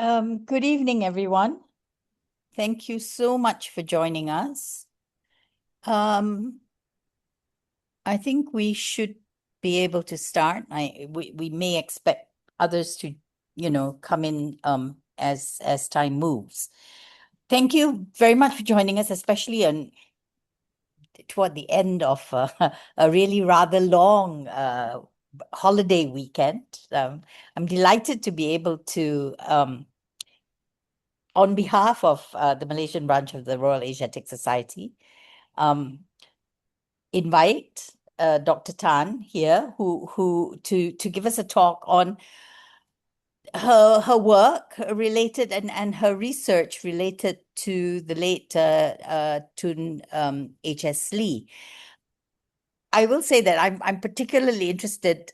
Good evening, everyone. Thank you so much for joining us. I think we should be able to start. We may expect others to, come in as time moves. Thank you very much for joining us, especially toward the end of a really rather long holiday weekend. I'm delighted to be able to on behalf of the Malaysian branch of the Royal Asiatic Society, invite Dr. Tan here, who to give us a talk on her work related and her research related to the late Tun H.S. Lee. I will say that I'm particularly interested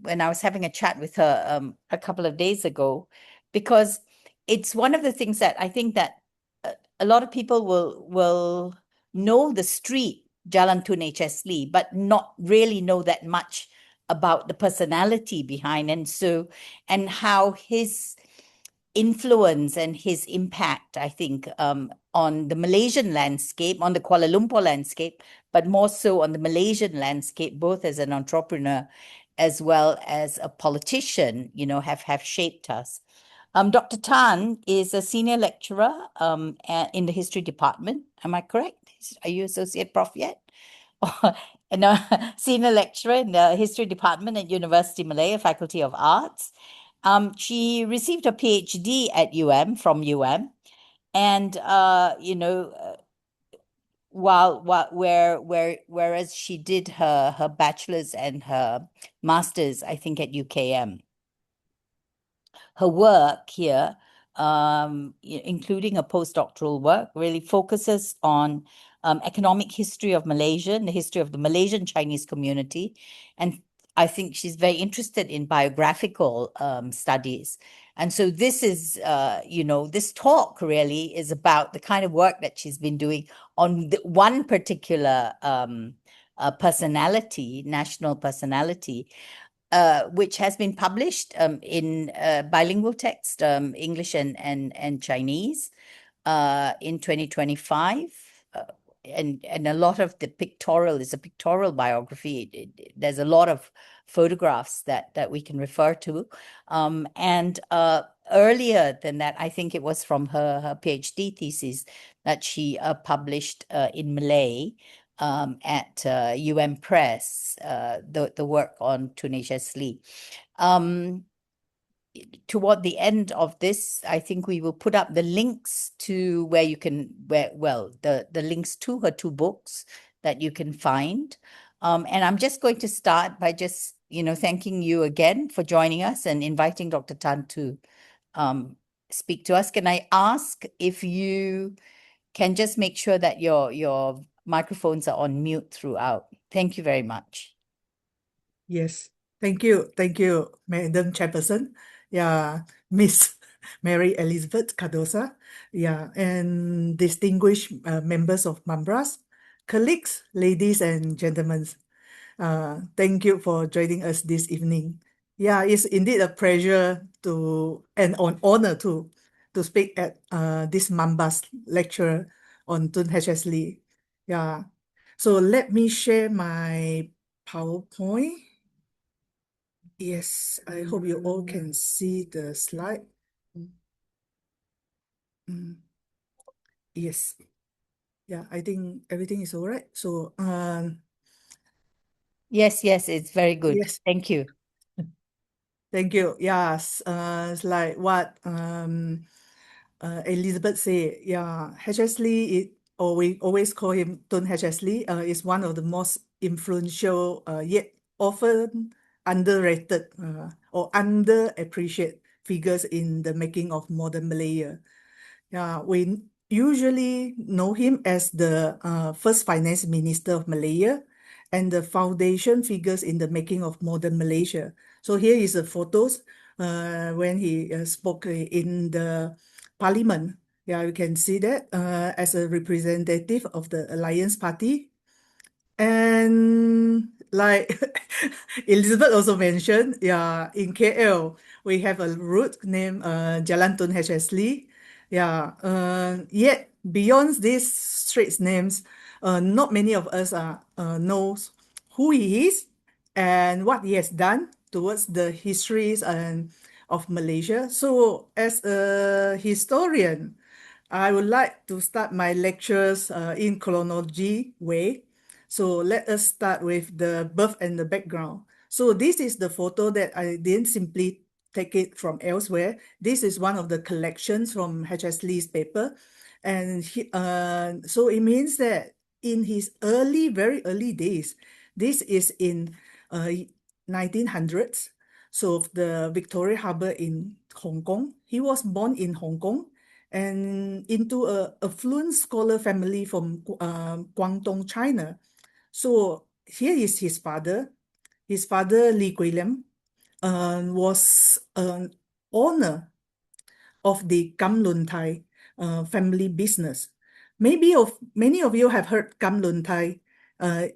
when I was having a chat with her a couple of days ago, because it's one of the things that I think that a lot of people will know the street Jalan Tun H.S. Lee, but not really know that much about the personality behind, and how his influence and his impact, I think, on the Malaysian landscape, on the Kuala Lumpur landscape, but more so on the Malaysian landscape, both as an entrepreneur as well as a politician, have shaped us. Dr. Tan is a senior lecturer in the history department. Am I correct? Are you associate prof yet? And a senior lecturer in the history department at University Malaya, Faculty of Arts. She received a PhD at from UM, and whereas she did her bachelor's and her master's, I think, at UKM. Her work here, including a postdoctoral work, really focuses on economic history of Malaysia and the history of the Malaysian Chinese community. And I think she's very interested in biographical studies. And so this is, this talk really is about the kind of work that she's been doing on one particular personality, national personality, which has been published in bilingual text, English and Chinese, in 2025. And a lot of the pictorial is a pictorial biography. There's a lot of photographs that we can refer to. And earlier than that, I think it was from her PhD thesis that she published in Malay at MBRAS, the work on Tun H.S. Lee. Toward the end of this, I think we will put up the links to where you can, the links to her two books that you can find. And I'm just going to start by just, thanking you again for joining us and inviting Dr. Tan to speak to us. Can I ask if you can just make sure that your microphones are on mute throughout? Thank you very much. Yes, thank you, Madam Chairperson. Yeah, Miss Mary Elizabeth Cardosa. Yeah, and distinguished members of MBRAS, colleagues, ladies and gentlemen. Thank you for joining us this evening. Yeah, it's indeed a pleasure and an honor to speak at this MBRAS lecture on Tun H.S. Lee. Yeah, so let me share my PowerPoint. Yes, I hope you all can see the slide. Yes. Yeah, I think everything is all right. So, Yes, it's very good. yes. Thank you. Thank you. Yes, it's like what Elizabeth said. Yeah, H.S. Lee, or we always call him Tun H.S. Lee, is one of the most influential yet often underrated or underappreciated figures in the making of modern Malaya. Yeah, we usually know him as the first finance minister of Malaya and the foundation figures in the making of modern Malaysia. So here is the photos when he spoke in the parliament. Yeah, you can see that as a representative of the Alliance Party. And like Elizabeth also mentioned, yeah, in KL, we have a route named Jalan Tun H.S. Yeah, yet beyond these street names, not many of us knows who he is and what he has done towards the histories and of Malaysia. So as a historian, I would like to start my lectures in chronology way. So let us start with the birth and the background. So this is the photo that I didn't simply take it from elsewhere. This is one of the collections from H.S. Lee's paper. And so it means that in his very early days, this is in 1900s. So the Victoria Harbour in Hong Kong. He was born in Hong Kong and into a affluent scholar family from Guangdong, China. So here is his father. His father, Lee Kwee Lim, was an owner of the Kam Lun Thai family business. Many of you have heard Kam Lun Thai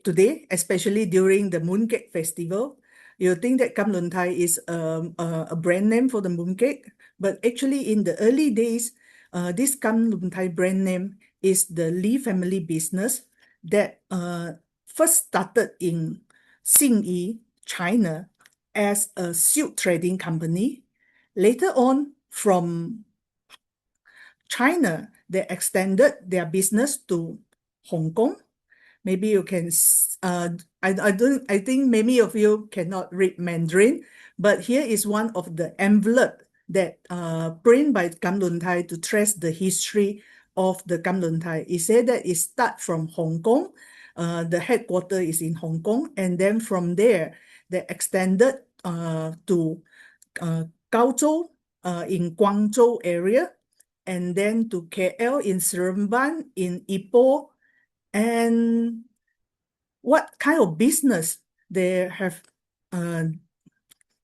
today, especially during the mooncake festival. You think that Kam Lun Thai is a brand name for the mooncake, but actually in the early days, this Kam Lun Thai brand name is the Lee family business that first started in Xinyi, China, as a silk trading company. Later on, from China, they extended their business to Hong Kong. Maybe you can, I think many of you cannot read Mandarin, but here is one of the envelope that print by Kam Lun Thai to trace the history of the Kam Lun Thai. It said that it start from Hong Kong. The headquarters is in Hong Kong, and then from there, they extended to Gaozhou in Guangzhou area, and then to KL in Seremban, in Ipoh, and what kind of business they have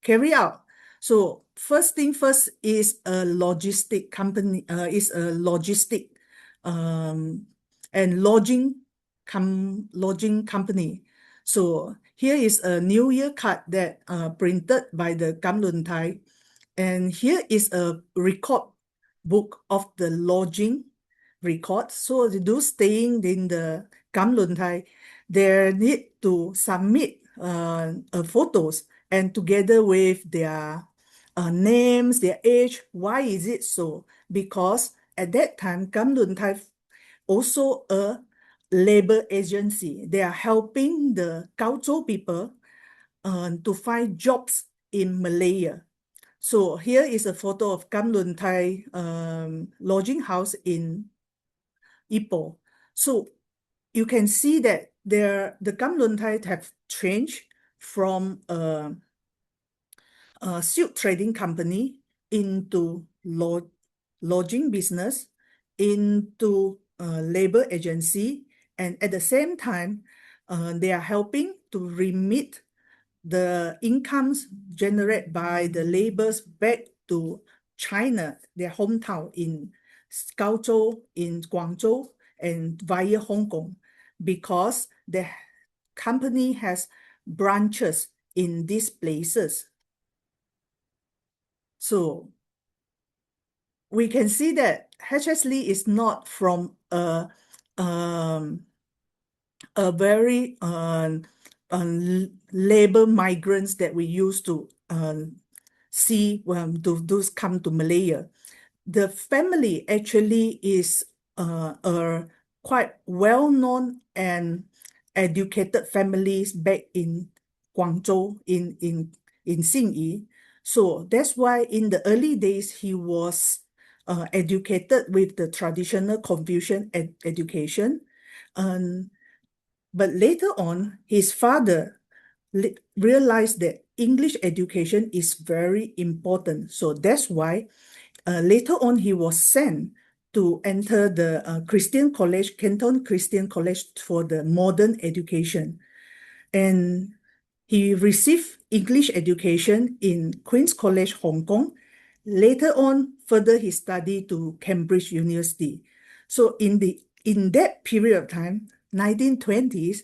carry out. So first thing first is a logistic company, and lodging company. So here is a New Year card that printed by the Kam Lun Thai, and here is a record book of the lodging record. So those staying in the Kam Lun Thai, they need to submit photos and together with their names, their age. Why is it so? Because at that time, Kam Lun Thai also a labor agency. They are helping the Gaozhou people to find jobs in Malaya. So here is a photo of Kam Lun Thai lodging house in Ipoh. So you can see that the Kam Lun Thai have changed from a silk trading company into lodging business, into a labor agency, and at the same time, they are helping to remit the incomes generated by the laborers back to China, their hometown in Gaozhou, in Guangzhou, and via Hong Kong, because the company has branches in these places. So we can see that H.S. Lee is not from a very labor migrants that we used to see when those come to Malaya. The family actually is a quite well-known and educated families back in Guangzhou, in Xinyi. So that's why in the early days, he was educated with the traditional Confucian education. But later on, his father realized that English education is very important. So that's why later on he was sent to enter the Christian College, Canton Christian College, for the modern education. And he received English education in Queen's College, Hong Kong. Later on, further he studied to Cambridge University. So in that period of time, 1920s,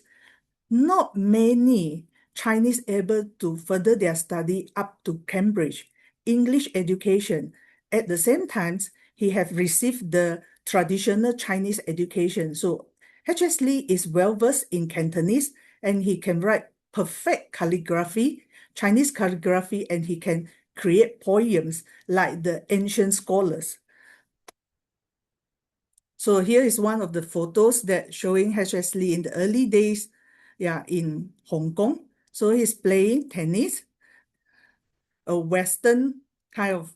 not many Chinese able to further their study up to Cambridge. English education. At the same time, he have received the traditional Chinese education. So H.S. Lee is well versed in Cantonese, and he can write perfect calligraphy, Chinese calligraphy, and he can create poems like the ancient scholars. So here is one of the photos that showing H.S. Lee in the early days, in Hong Kong. So he's playing tennis, a Western kind of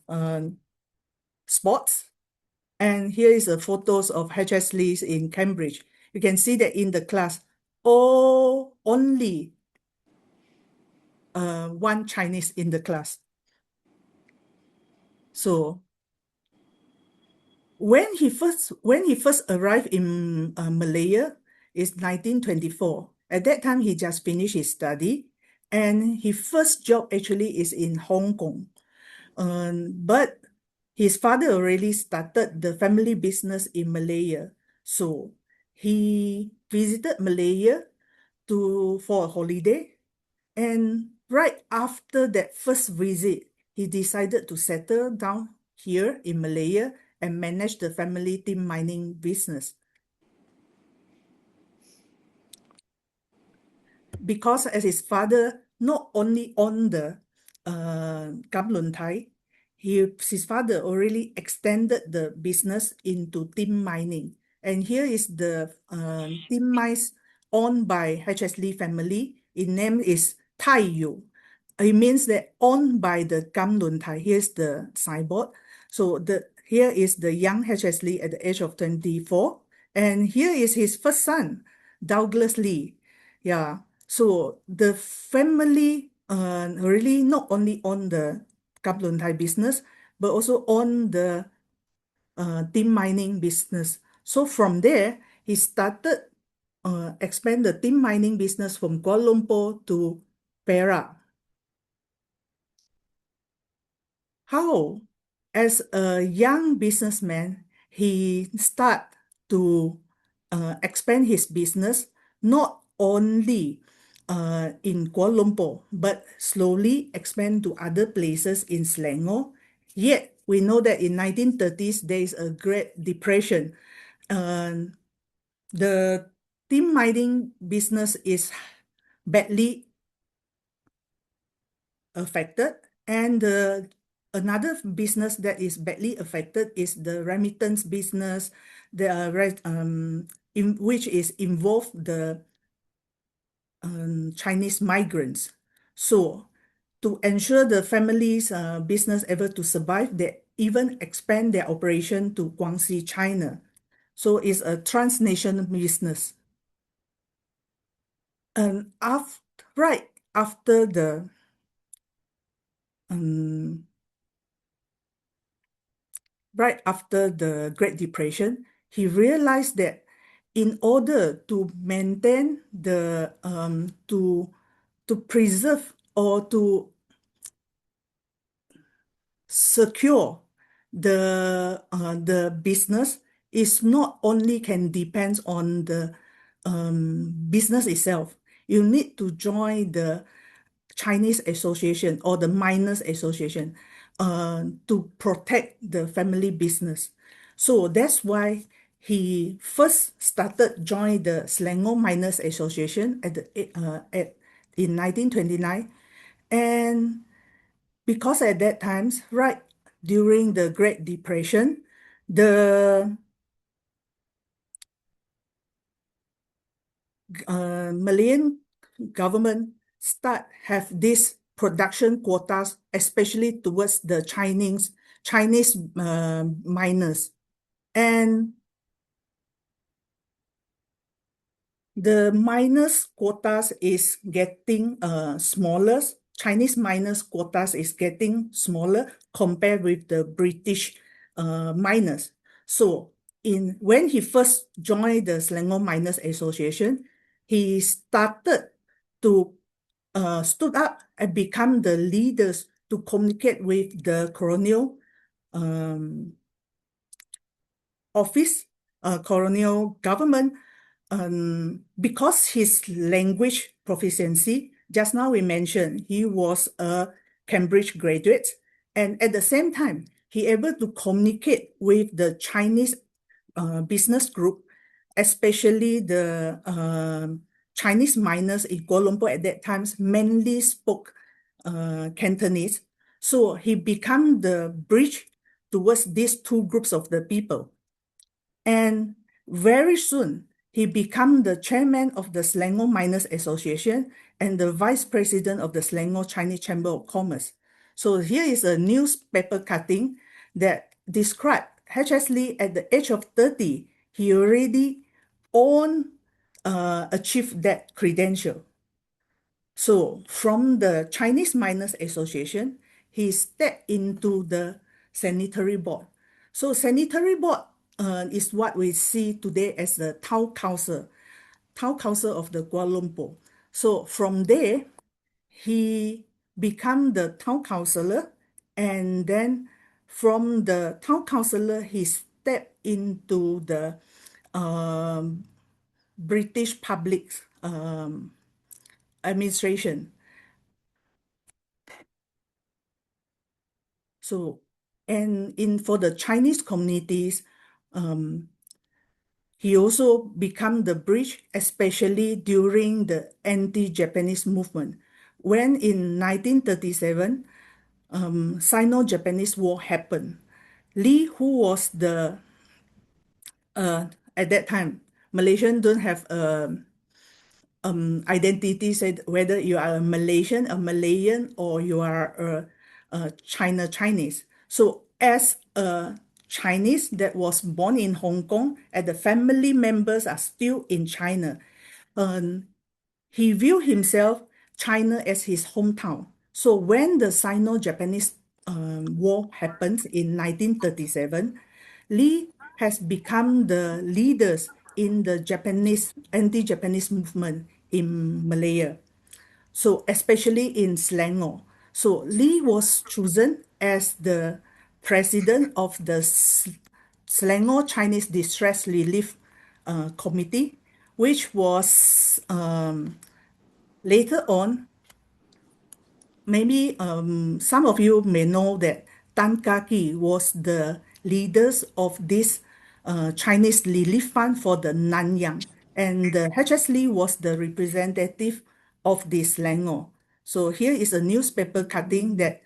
sports. And here is a photos of H.S. Lee's in Cambridge. You can see that in the class, only one Chinese in the class. So when he first arrived in Malaya is 1924. At that time, he just finished his study, and his first job actually is in Hong Kong. But his father already started the family business in Malaya. So he visited Malaya for a holiday. And right after that first visit, he decided to settle down here in Malaya and manage the family tin mining business. Because as his father not only owned the Lun Thai, his father already extended the business into tin mining. And here is the tin mines owned by H.S. Lee family. Its name is Tai Yu. It means that owned by the Lun Thai. Here's the signboard. So here is the young H.S. Lee at the age of 24. And here is his first son, Douglas Lee. Yeah. So the family really not only own the Lun Thai business, but also own the tin mining business. So from there, he started expand the tin mining business from Kuala Lumpur to Perak. How? As a young businessman, he start to expand his business not only in Kuala Lumpur, but slowly expand to other places in Selangor. Yet, we know that in 1930s, there is a Great Depression. The tin mining business is badly affected, and another business that is badly affected is the remittance business, in which is involved the Chinese migrants. So to ensure the family's business able to survive, they even expand their operation to Guangxi, China. So it's a transnational business. And right after the Great Depression, he realized that in order to maintain the to preserve or to secure the business is not only can depends on the business itself. You need to join the Chinese Association or the Miners Association to protect the family business. So that's why he first started join the Selangor Miners Association in 1929, and because at that time, right during the Great Depression, the Malayan government have this production quotas, especially towards the Chinese miners, and the miners quotas is getting smaller. Chinese miners quotas is getting smaller compared with the British miners. So when he first joined the Selangor Miners Association, he started to stood up and become the leaders to communicate with the colonial office, colonial government, because his language proficiency, just now we mentioned he was a Cambridge graduate, And at the same time, he able to communicate with the Chinese business group, especially the Chinese miners in Kuala Lumpur at that time mainly spoke Cantonese. So he became the bridge towards these two groups of the people. And very soon, he became the chairman of the Selangor Miners Association and the vice president of the Selangor Chinese Chamber of Commerce. So here is a newspaper cutting that described H.S. Lee at the age of 30, he already achieved that credential. So from the Chinese Miners Association, he stepped into the sanitary board. So sanitary board is what we see today as the town council of the Kuala Lumpur. So from there, he became the town councillor, and then from the town councillor, he stepped into the British public administration. So, and for the Chinese communities, he also became the bridge, especially during the anti-Japanese movement. When in 1937, Sino-Japanese War happened. Lee, who was at that time, Malaysian don't have identity, said whether you are a Malaysian, a Malayan, or you are a Chinese. So as a Chinese that was born in Hong Kong and the family members are still in China, he viewed himself China as his hometown. So when the Sino-Japanese war happens in 1937, Lee has become the leaders in the Japanese anti-Japanese movement in Malaya. So especially in Selangor. So Lee was chosen as the president of the Selangor Chinese Distress Relief Committee, which was later on, maybe some of you may know that Tan Kaki was the leaders of this Chinese Relief Fund for the Nanyang, and H.S. Lee was the representative of this Selangor. So here is a newspaper cutting that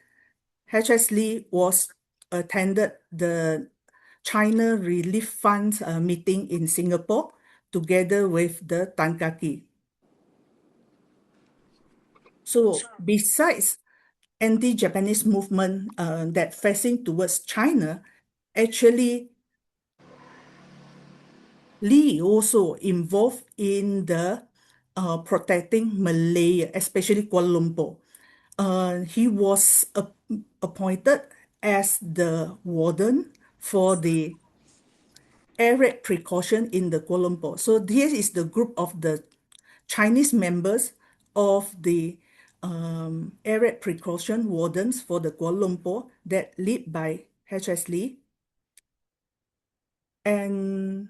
H.S. Lee was attended the China Relief Fund meeting in Singapore together with the Tan Kaki. So besides anti-Japanese movement that facing towards China, actually Lee also involved in the protecting Malaya, especially Kuala Lumpur. He was appointed as the warden for the air raid precaution in the Kuala Lumpur. So this is the group of the Chinese members of the air raid precaution wardens for the Kuala Lumpur that led by H.S. Lee. And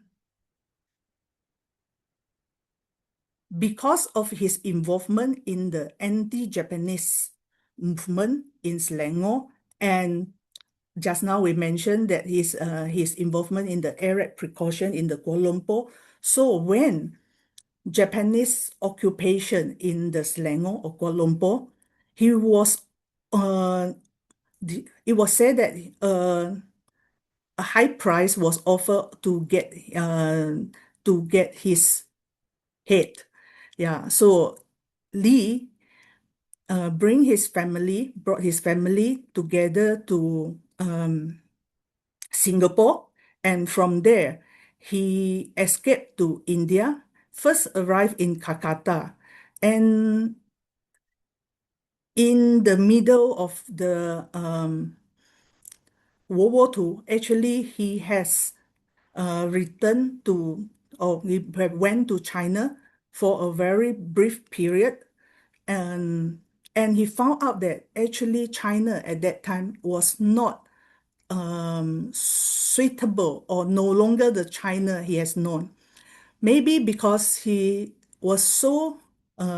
because of his involvement in the anti-Japanese movement in Selangor, and just now we mentioned that his involvement in the air raid precaution in the Kuala Lumpur. So when Japanese occupation in the Selangor or Kuala Lumpur, he was it was said that a high price was offered to get his head. Yeah, so Lee brought his family together to Singapore, and from there he escaped to India, first arrived in Calcutta, and in the middle of the World War II, actually he has returned to, or he went to China for a very brief period, and he found out that actually China at that time was not suitable or no longer the China he has known. Maybe because he was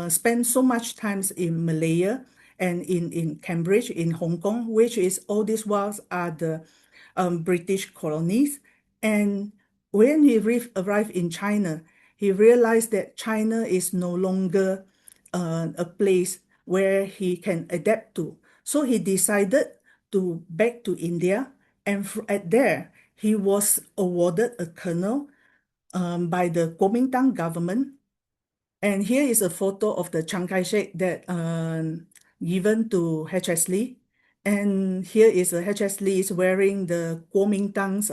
spent so much times in Malaya and in Cambridge, in Hong Kong, which is all these whiles are the British colonies. And when he arrived in China, he realized that China is no longer a place where he can adapt to. So he decided to back to India, and at there he was awarded a colonel by the Kuomintang government. And here is a photo of the Chiang Kai-shek that given to H.S. Lee. And here is H.S. Lee is wearing the Kuomintang's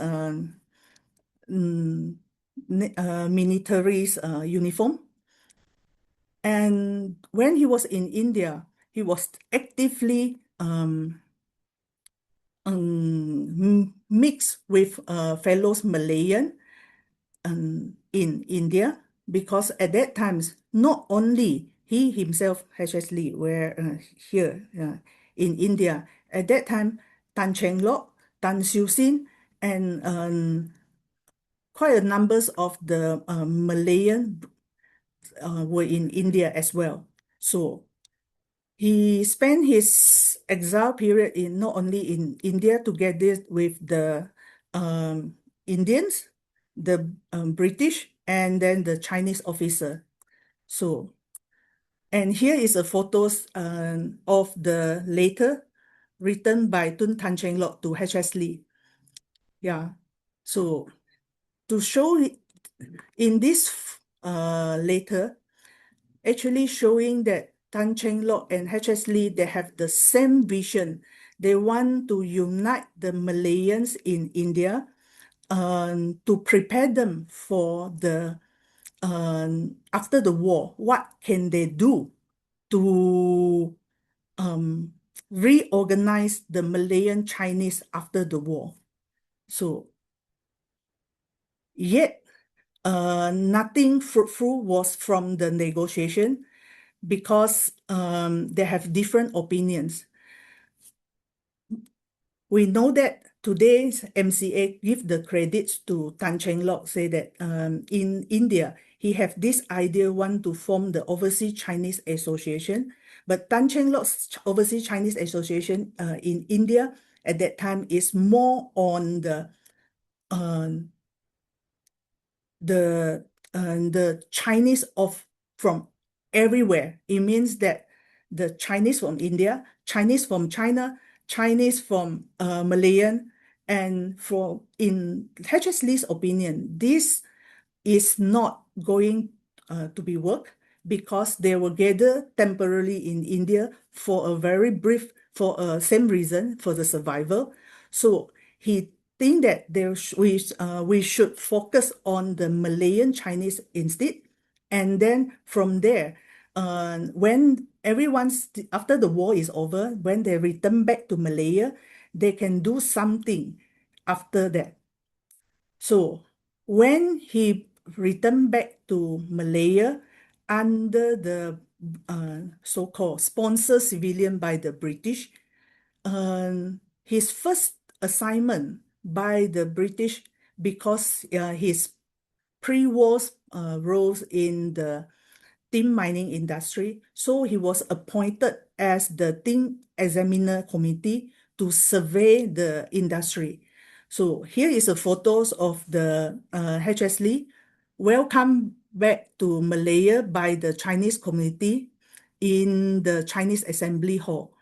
military's uniform. And when he was in India, he was actively mixed with fellows Malayan in India, because at that time, not only he himself, H.S. Lee, were here in India. At that time, Tan Cheng Lock, Tan Siew Sin, and quite a numbers of the Malayan were in India as well. So he spent his exile period in not only in India together with the Indians, the British, and then the Chinese officer. So, and here is a photos of the letter written by Tun Tan Cheng Lock to H.S. Lee. Yeah. So to show in this letter, actually showing that Tan Cheng Lock and H.S. Lee, they have the same vision. They want to unite the Malayans in India to prepare them for the after the war. What can they do to reorganize the Malayan Chinese after the war? So, yet nothing fruitful was from the negotiation, because they have different opinions. We know that today's MCA give the credits to Tan Cheng Lock, say that in India, he have this idea, want to form the Overseas Chinese Association. But Tan Cheng Lock's Overseas Chinese Association in India at that time is more on the Chinese from everywhere. It means that the Chinese from India, Chinese from China, Chinese from Malayan, and in H.S. Lee's opinion, this is not going to be work, because they will gather temporarily in India for a very brief, for same reason, for the survival. So he think that we should focus on the Malayan Chinese instead, and then from there, when after the war is over, when they return back to Malaya, they can do something after that. So when he returned back to Malaya under the so-called sponsor civilian by the British, his first assignment by the British, because his pre-war roles in the tin mining industry, so he was appointed as the tin examiner committee to survey the industry. So here is a photos of the H.S. Lee welcome back to Malaya by the Chinese community in the Chinese Assembly Hall.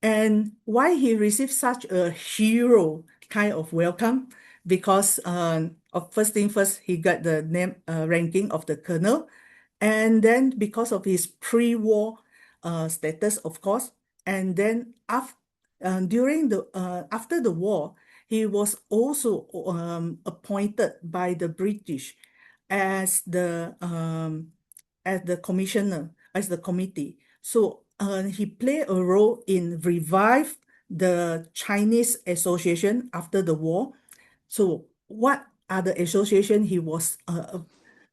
And why he received such a hero kind of welcome? Because of first thing first, he got the name ranking of the colonel, and then because of his pre-war status, of course, and then during the after the war, he was also appointed by the British as the commissioner, as the committee. So he played a role in revive the Chinese Association after the war. So what are the association he was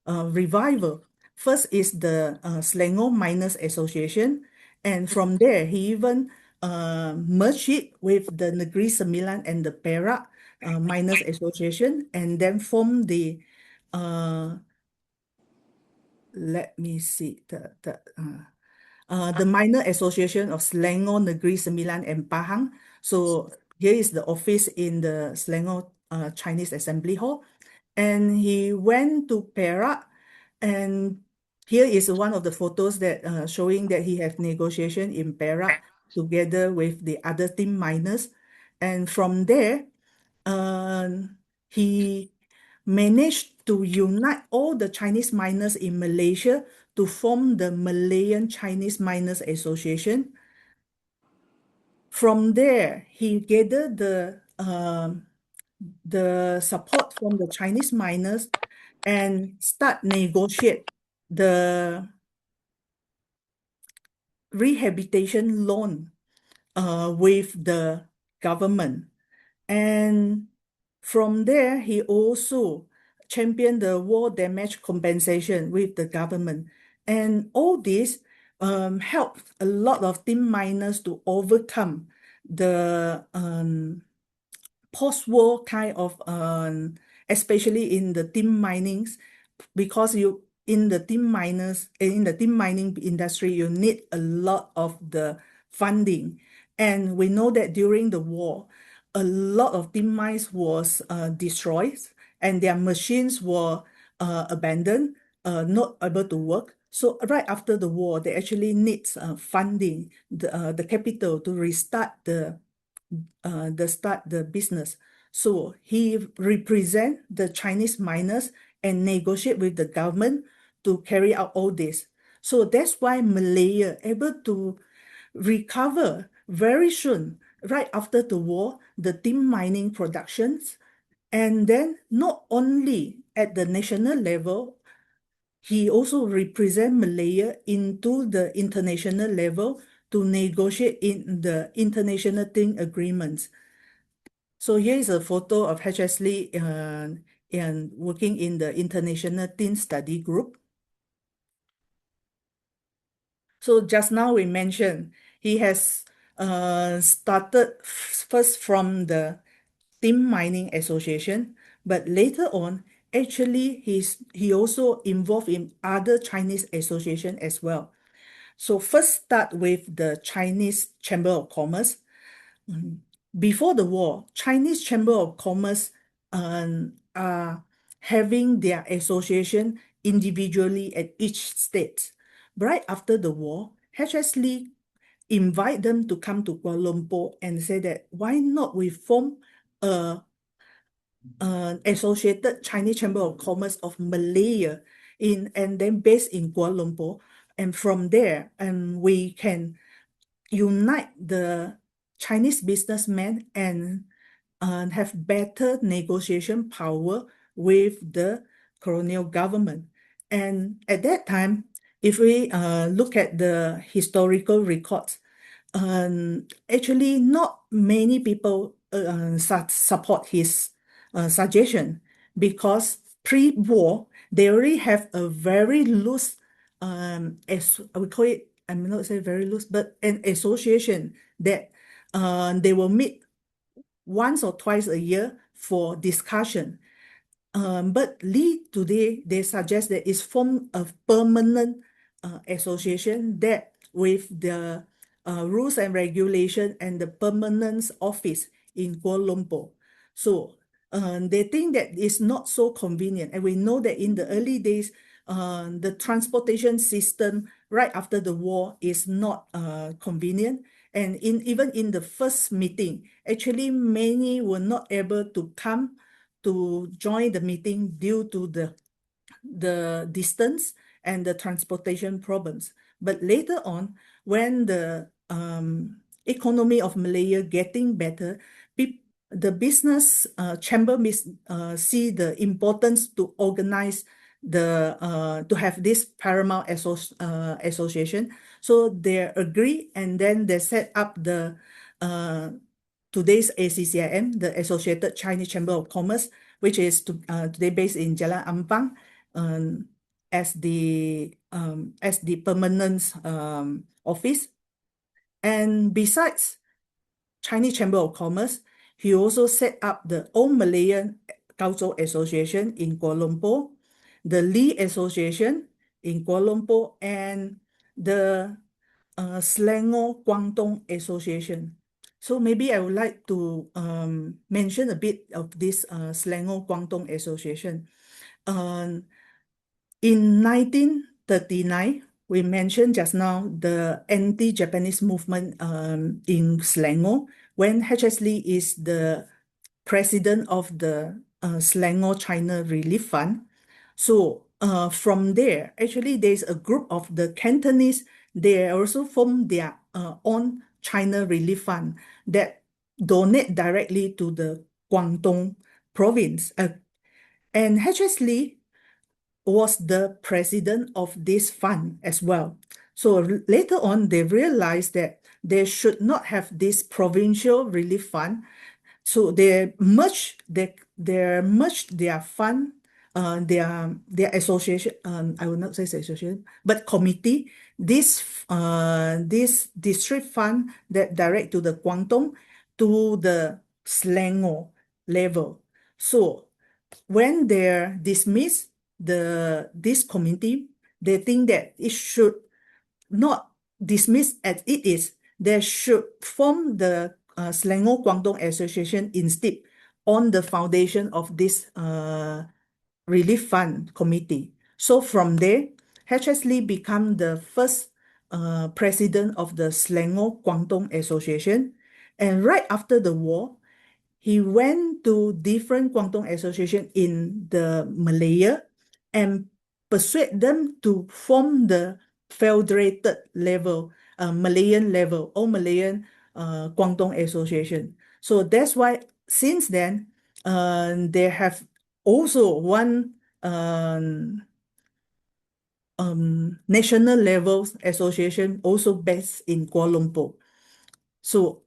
revival? First is the Selangor Miners Association, and from there he even merged it with the Negeri Sembilan and the Perak Miners Association, and then formed the let me see the minor association of Selangor, Negeri Sembilan, and Pahang. So here is the office in the Selangor Chinese Assembly Hall. And he went to Perak, and here is one of the photos that showing that he have negotiation in Perak together with the other team miners. And from there, he managed to unite all the Chinese miners in Malaysia to form the Malayan Chinese Miners Association. From there, he gathered the support from the Chinese miners and start negotiate the rehabilitation loan with the government. And from there, he also championed the war damage compensation with the government. And all this helped a lot of team miners to overcome the post-war kind of, especially in the team minings, because you in the team mining industry, you need a lot of the funding. And we know that during the war, a lot of team mines was destroyed and their machines were abandoned, not able to work. So right after the war, they actually need funding, the capital to restart the business. So he represent the Chinese miners and negotiate with the government to carry out all this. So that's why Malaya able to recover very soon, right after the war, the tin mining productions. And then not only at the national level, he also represent Malaya into the international level to negotiate in the international tin agreements. So here is a photo of H.S. Lee and working in the International Tin Study Group. So just now we mentioned he has started first from the Tin Mining Association, but later on, actually he also involved in other Chinese association as well. So first start with the Chinese Chamber of Commerce. Before the war, Chinese Chamber of Commerce are having their association individually at each state. Right after the war, H.S. Lee invite them to come to Kuala Lumpur and say that why not we form a associated Chinese Chamber of Commerce of Malaya and then based in Kuala Lumpur, and from there and we can unite the Chinese businessmen and have better negotiation power with the colonial government. And at that time, if we look at the historical records, actually not many people support his suggestion, because pre-war, they already have a very loose, as I would call it, I'm not saying very loose, but an association that they will meet once or twice a year for discussion. But Lee today, they suggest that it's form a permanent association that with the rules and regulation and the permanence office in Kuala Lumpur. So they think that it's not so convenient. And we know that in the early days, the transportation system right after the war is not convenient. And even in the first meeting, actually many were not able to come to join the meeting due to the distance and the transportation problems. But later on, when the economy of Malaya getting better, the business chamber see the importance to organize to have this paramount association. So they agree, and then they set up the today's ACCIM, the Associated Chinese Chamber of Commerce, which is today based in Jalan Ampang, as the permanent office. And besides Chinese Chamber of Commerce, he also set up the Old Malayan Cultural Association in Kuala Lumpur, the Lee Association in Kuala Lumpur, and the Selangor Guangdong Association. So maybe I would like to mention a bit of this Selangor Guangdong Association. In 1939, we mentioned just now the anti-Japanese movement in Selangor, when H.S. Lee is the president of the Selangor China Relief Fund. So from there, actually, there's a group of the Cantonese. They also form their own China Relief Fund that donate directly to the Guangdong province. And H.S. Lee was the president of this fund as well. So later on, they realized that they should not have this provincial relief fund. So they merged their fund, their association. I will not say association, but committee. This district fund that direct to the Guangdong to the Selangor level. So when they're dismissed this committee, they think that it should not dismiss as it is. They should form the Selangor Guangdong Association instead on the foundation of this relief fund committee. So from there, H.S. Lee became the first president of the Selangor Guangdong Association. And right after the war, he went to different Guangdong association in the Malaya and persuade them to form the federated level, Malayan level, or Malayan Guangdong Association. So that's why since then, they have also one national level association also based in Kuala Lumpur. So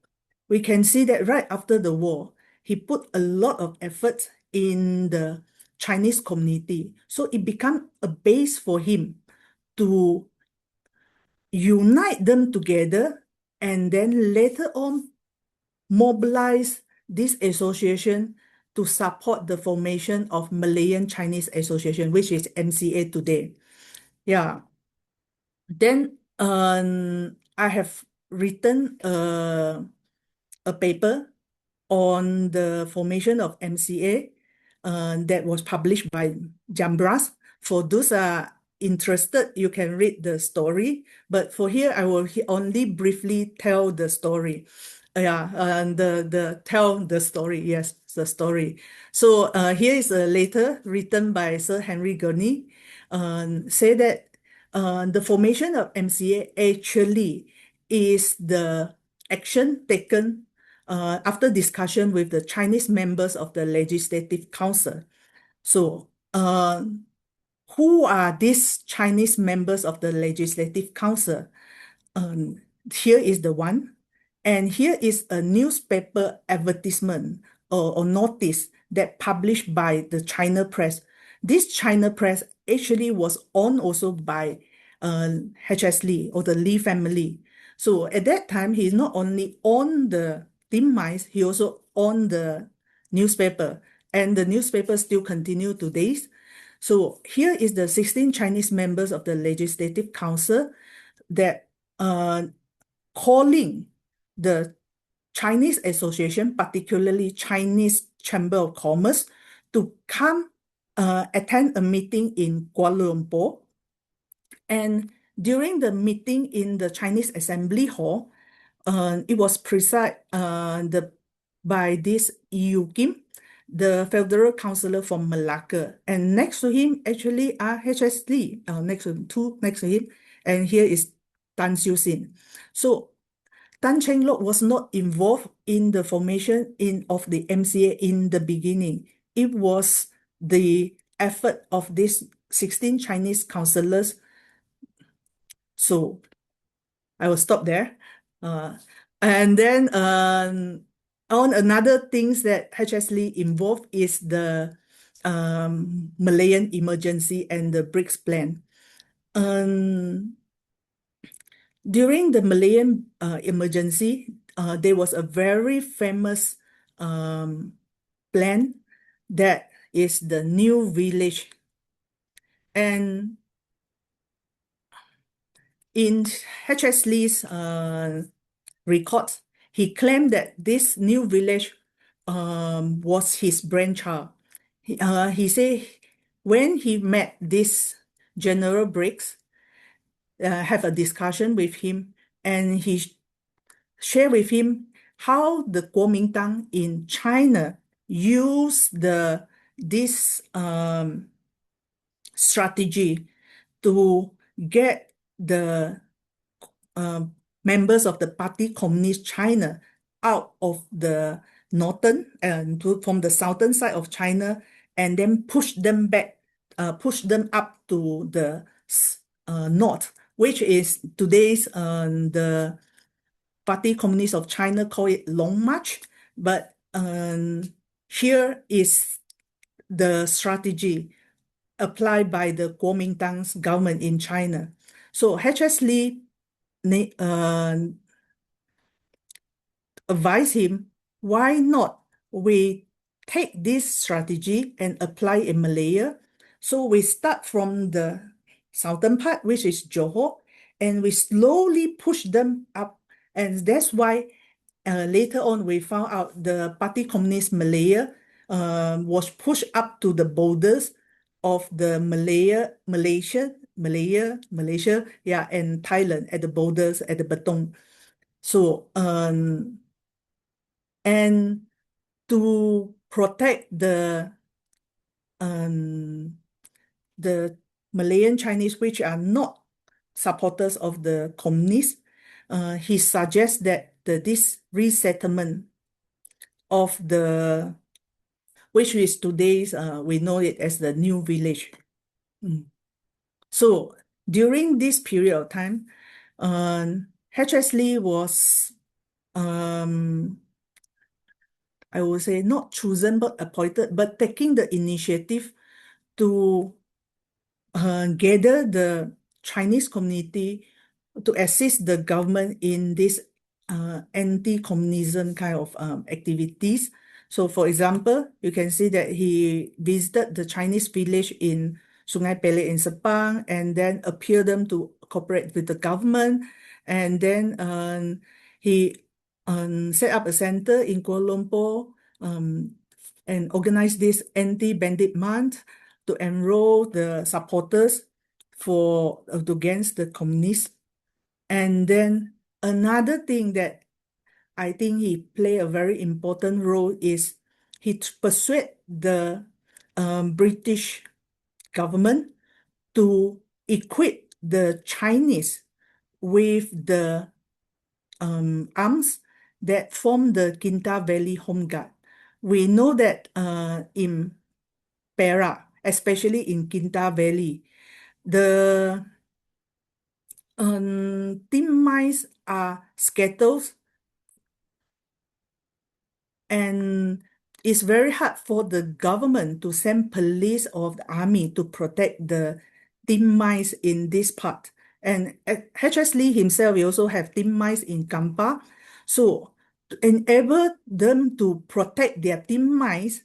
we can see that right after the war, he put a lot of effort in the Chinese community. So it became a base for him to unite them together and then later on mobilize this association to support the formation of Malayan Chinese Association, which is MCA today. Yeah. Then I have written a paper on the formation of MCA that was published by MBRAS. For those interested, you can read the story. But for here, I will only briefly tell the story. Yeah, and tell the story. Yes, the story. So here is a letter written by Sir Henry Gurney, say that the formation of MCA actually is the action taken after discussion with the Chinese members of the Legislative Council. So, who are these Chinese members of the Legislative Council? Here is the one. And here is a newspaper advertisement or notice that published by the China press. This China press actually was owned also by H.S. Lee or the Lee family. So at that time, he not only owned the demise, he also owned the newspaper. And the newspaper still continue today. So here is the 16 Chinese members of the Legislative Council that calling the Chinese Association, particularly Chinese Chamber of Commerce, to come attend a meeting in Kuala Lumpur. And during the meeting in the Chinese Assembly Hall, it was presided by this Yu Kim, the federal councillor from Malacca. And next to him actually are H.S. Lee, next to him. And here is Tan Siew Sin. So Tan Cheng Lock was not involved in the formation of the MCA in the beginning. It was the effort of these 16 Chinese councillors. So I will stop there. And then on another things that H.S. Lee involved is the Malayan emergency and the BRICS plan. During the Malayan emergency, there was a very famous plan that is the new village. And in H.S. Lee's records, he claimed that this new village was his brainchild. He said when he met this General Briggs, have a discussion with him, and he shared with him how the Kuomintang in China use this strategy to get the members of the Party Communist China out of the northern and from the southern side of China, and then push them back, push them up to the north, which is today's the Party Communist of China call it Long March, but here is the strategy applied by the Kuomintang's government in China. So H.S. Lee advised him, why not we take this strategy and apply in Malaya? So we start from the southern part, which is Johor, and we slowly push them up. And that's why later on we found out the Party Communist Malaya was pushed up to the borders of the Malaysia, yeah, and Thailand at the borders at the Betong. So, and to protect the Malayan Chinese, which are not supporters of the communists, he suggests that this resettlement of which is today's, we know it as the new village. So during this period of time, H.S. Lee was, I would say, not chosen but appointed, but taking the initiative to gather the Chinese community to assist the government in this anti-communism kind of activities. So for example, you can see that he visited the Chinese village in Sungai Pelik in Sepang, and then appealed them to cooperate with the government. And then he set up a center in Kuala Lumpur and organized this anti-bandit month to enroll the supporters against the communists. And then another thing that I think he played a very important role is he persuaded the British government to equip the Chinese with the arms that form the Kinta Valley Home Guard. We know that in Perak, especially in Kinta Valley, the tin mines are scattered, and it's very hard for the government to send police or the army to protect the tin mines in this part. And H.S. Lee himself, we also have tin mines in Kampa. So to enable them to protect their tin mines,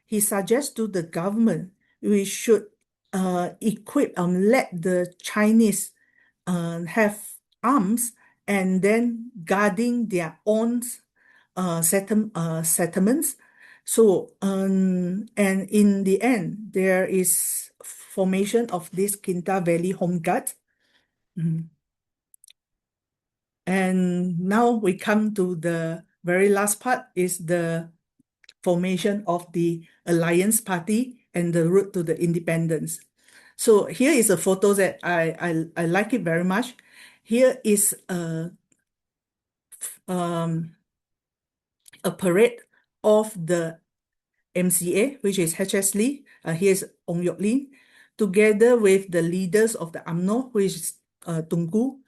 he suggests to the government we should equip and let the Chinese have arms, and then guarding their own settlements. So, and in the end, there is formation of this Kinta Valley Home Guard. And now we come to the very last part, is the formation of the Alliance Party and the route to the independence. So here is a photo that I like it very much. Here is a parade of the MCA, which is H.S. Lee. Here's Ong Yok Lin, together with the leaders of the UMNO, which is Tunku,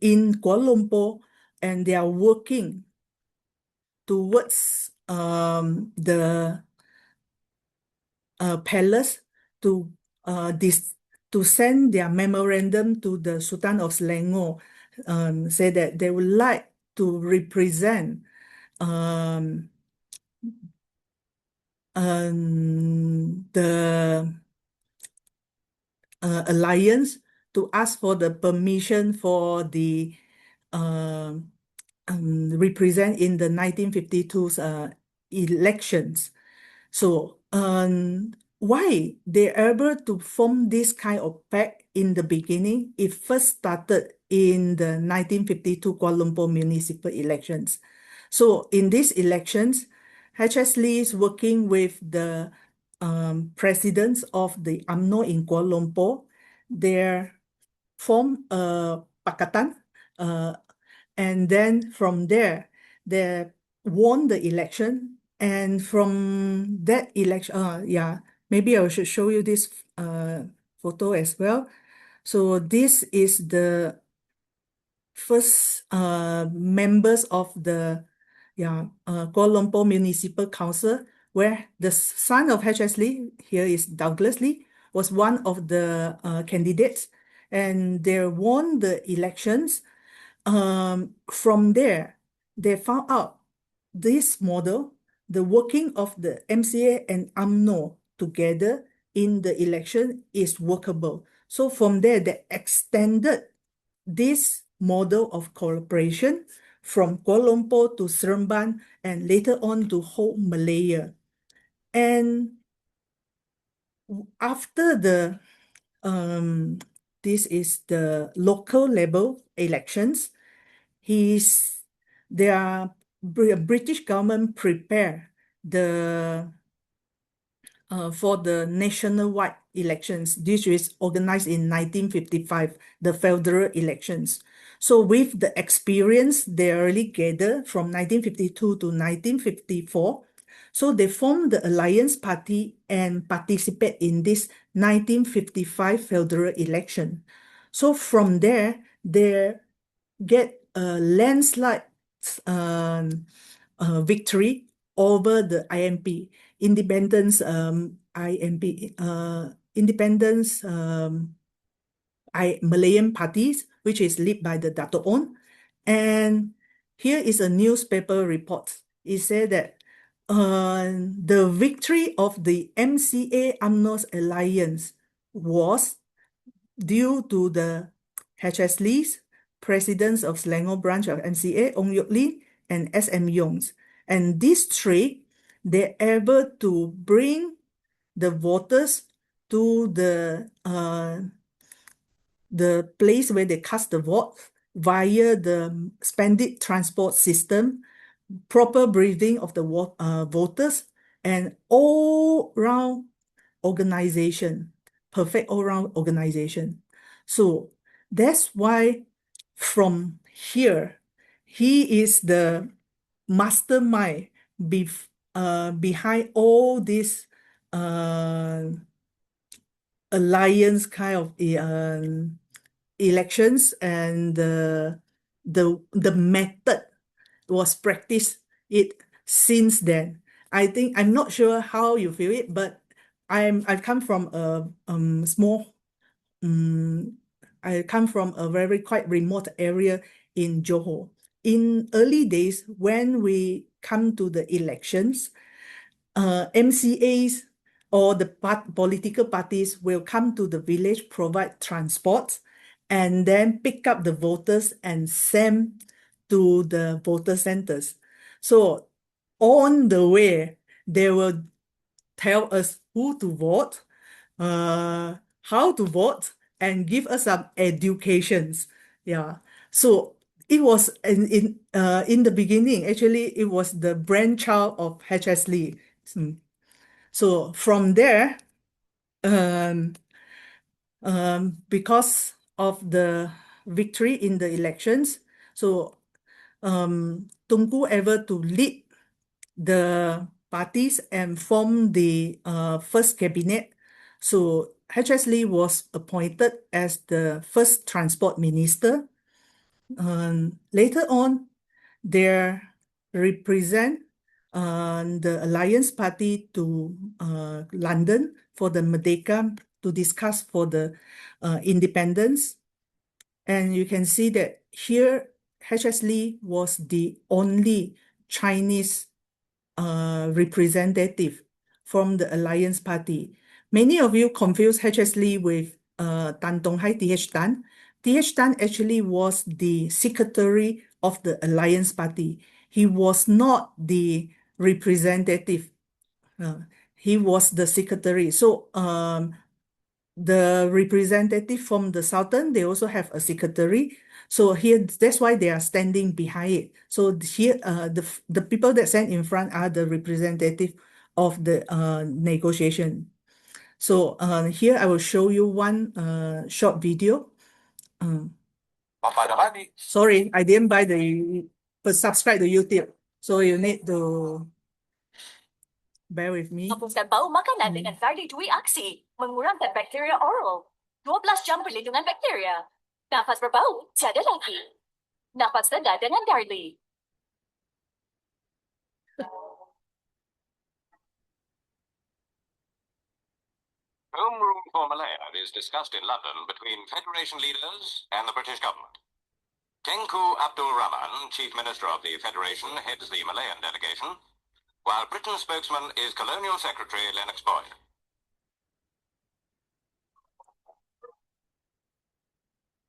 in Kuala Lumpur, and they are working towards the palace to send their memorandum to the Sultan of Selangor, say that they would like to represent the alliance to ask for the permission for the represent in the 1952 elections. So why they're able to form this kind of pact in the beginning? It first started in the 1952 Kuala Lumpur municipal elections. So in these elections, H.S. Lee is working with the presidents of the UMNO in Kuala Lumpur. They form a pakatan, and then from there, they won the election. And from that election, yeah, maybe I should show you this photo as well. So this is the first members of the Kuala Lumpur Municipal Council, where the son of H.S. Lee, here is Douglas Lee, was one of the candidates, and they won the elections. From there, they found out this model, the working of the MCA and UMNO together in the election is workable. So from there, they extended this model of cooperation from Kuala Lumpur to Seremban and later on to whole Malaya. And after the this is the local level elections, the British government prepare the for the nationwide elections. This is organized in 1955, the federal elections. So with the experience they already gathered from 1952 to 1954, so they formed the Alliance Party and participate in this 1955 federal election. So from there, they get a landslide victory over the IMP, independence IMP, independence Malayan parties, which is led by the Dato' On. And here is a newspaper report. It said that the victory of the MCA UMNO's alliance was due to the H.S. Lee's, presidents of Selangor branch of MCA, Ong Yok Lee, and S.M. Yongs. And these three, they're able to bring the voters to the place where they cast the vote via the splendid transport system, proper breathing of the voters, and all-round organization, perfect all-round organization. So that's why from here, he is the mastermind behind all this alliance kind of elections, and the method was practiced it since then. I think I'm not sure how you feel it, but I've come from a small I come from a very quite remote area in Johor. In early days, when we come to the elections, MCAs or the political parties will come to the village, provide transport, and then pick up the voters and send to the voter centers. So on the way, they will tell us who to vote, how to vote, and give us some educations. Yeah. So it was in the beginning, actually, it was the brainchild of H.S. Lee. So from there, because of the victory in the elections, so Tunku able to lead the parties and form the first cabinet. So H.S. Lee was appointed as the first transport minister. Later on, they represent the Alliance Party to London for the Merdeka to discuss for the independence. And you can see that here, H.S. Lee was the only Chinese representative from the Alliance Party. Many of you confuse H.S. Lee with Tan Tong Hai, T.H. Tan. T.H. Tan actually was the secretary of the Alliance Party. He was not the representative. He was the secretary. So the representative from the Southern, they also have a secretary. So here, that's why they are standing behind it. So here, the people that stand in front are the representative of the negotiation. So here I will show you one short video. Sorry, I didn't buy but subscribe to YouTube. So you need to bear with me. Hapuskan bau makanan dengan Vardy Dwi Aksi, mengurangkan bakteria oral. 12 jam perlindungan bakteria. Nafas berbau, tiada lagi. Nafas rendah dengan Darlie. Home Rule for Malaya is discussed in London between Federation leaders and the British government. Tengku Abdul Rahman, Chief Minister of the Federation, heads the Malayan delegation, while Britain's spokesman is Colonial Secretary Lennox Boyd.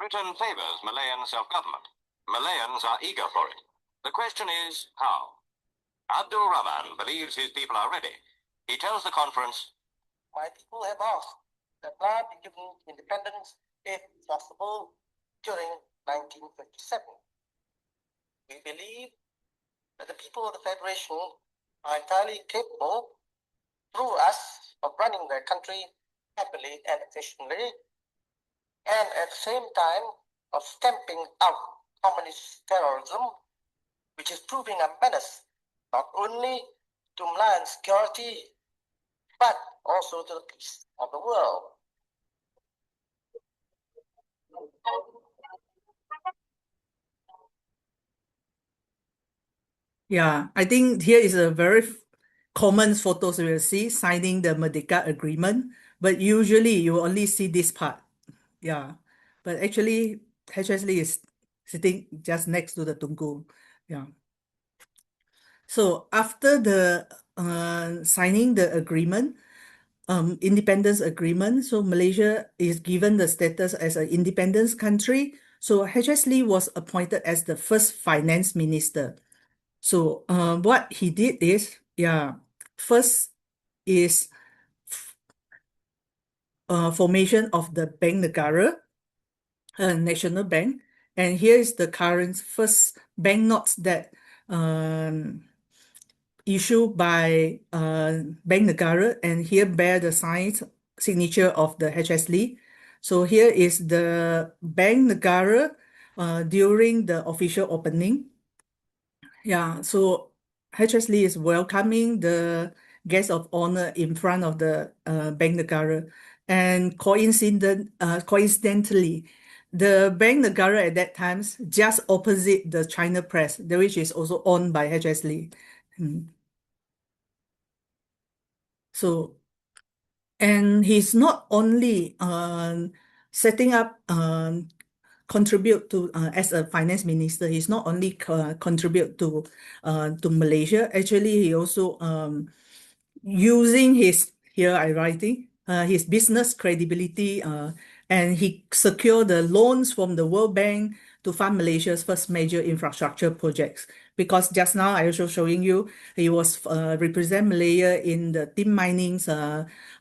Britain favours Malayan self-government. Malayans are eager for it. The question is, how? Abdul Rahman believes his people are ready. He tells the conference, "My people have asked that Malaya be given independence, if possible, during 1957. We believe that the people of the Federation are entirely capable, through us, of running their country happily and efficiently, and at the same time of stamping out communist terrorism, which is proving a menace not only to Malayan security, but also to the peace of the world." Yeah, I think here is a very common photos you will see signing the Merdeka agreement, but usually you only see this part. Yeah, but actually HSLE is sitting just next to the Tunku. Yeah. So after the signing the agreement, independence agreement, so Malaysia is given the status as an independence country. So HSLE was appointed as the first finance minister. So what he did is, first is formation of the Bank Negara, national bank. And here is the current first bank notes that issued by Bank Negara, and here bear the signature of the HSLE. So here is the Bank Negara during the official opening. Yeah, so HSLE is welcoming the guest of honor in front of the Bank Negara. And coincidentally, the Bank Negara at that time just opposite the China Press, which is also owned by HSLE. So, and he's not only setting up contribute to as a finance minister. He's not only contribute to Malaysia. Actually, he also using his his business credibility, and he secured the loans from the World Bank to fund Malaysia's first major infrastructure projects. Because just now I also showing you, he was represent Malaya in the tin minings,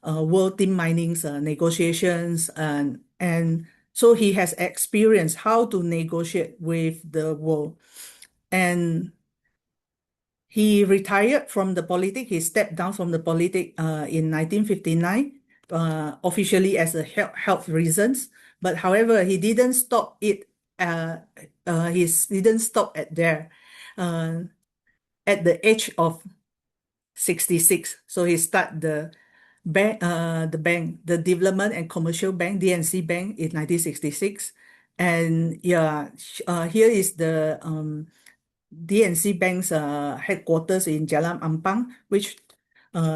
world tin minings negotiations, and so he has experience how to negotiate with the world. And he retired from the politics. He stepped down from the politics in 1959, officially as a health reasons. But however, he didn't stop it. He didn't stop at there. At the age of 66, so he started the the Development and Commercial Bank, DNC Bank, in 1966. And yeah, here is the DNC Bank's headquarters in Jalan Ampang, which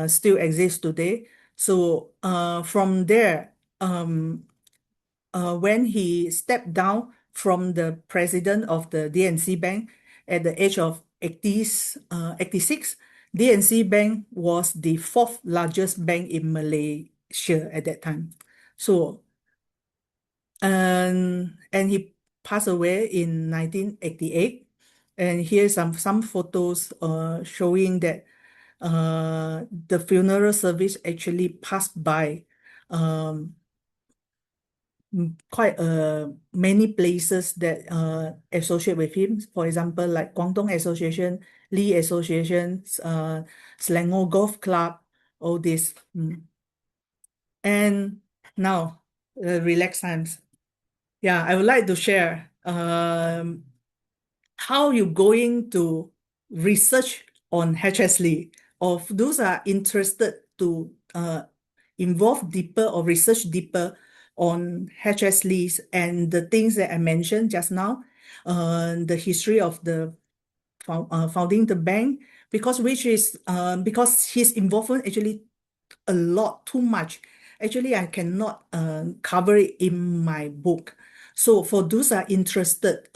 still exists today. So from there, when he stepped down from the president of the DNC Bank at the age of 86, DNC Bank was the fourth largest bank in Malaysia at that time. So and he passed away in 1988. And here's some photos showing that the funeral service actually passed by quite many places that associate with him. For example, like Guangdong Association, Lee Association, Selangor Golf Club, all this. And now, relax times. Yeah, I would like to share how you going to research on H.S. Lee. Of those are interested to involve deeper or research deeper on H.S. Lee's and the things that I mentioned just now, the history of the founding the bank, because his involvement actually a lot too much. Actually, I cannot cover it in my book. So for those who are interested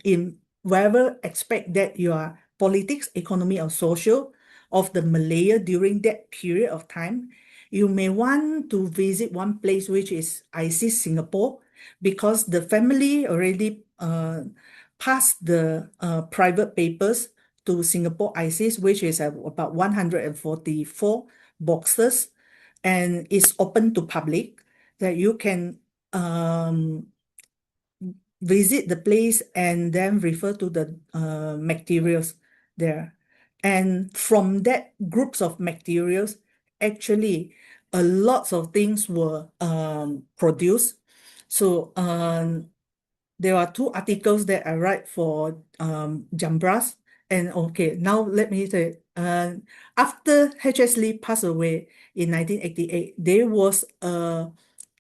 in whatever aspect that you are politics, economy, or social of the Malaya during that period of time, you may want to visit one place which is ISIS Singapore, because the family already passed the private papers to Singapore ISIS, which is about 144 boxes, and it's open to public, that you can visit the place and then refer to the materials there. And from that groups of materials, actually a lots of things were produced. So there are 2 articles that I write for MBRAS. And okay, now let me say, after H.S. Lee passed away in 1988, there was a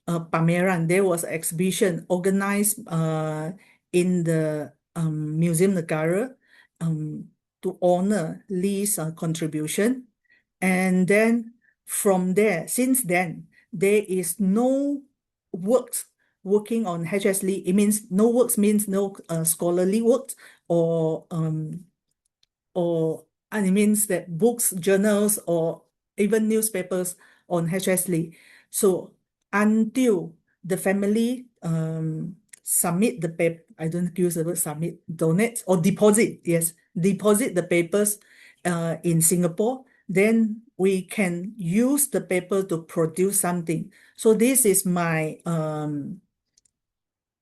pameran, there was an exhibition organized in the Museum Negara to honor Lee's contribution. And then from there, since then, there is no works working on H.S. Lee. It means no works means no scholarly works or and it means that books, journals, or even newspapers on H.S. Lee. So until the family submit the paper, I don't use the word submit, donate or deposit, yes, deposit the papers in Singapore, then we can use the paper to produce something. So this is my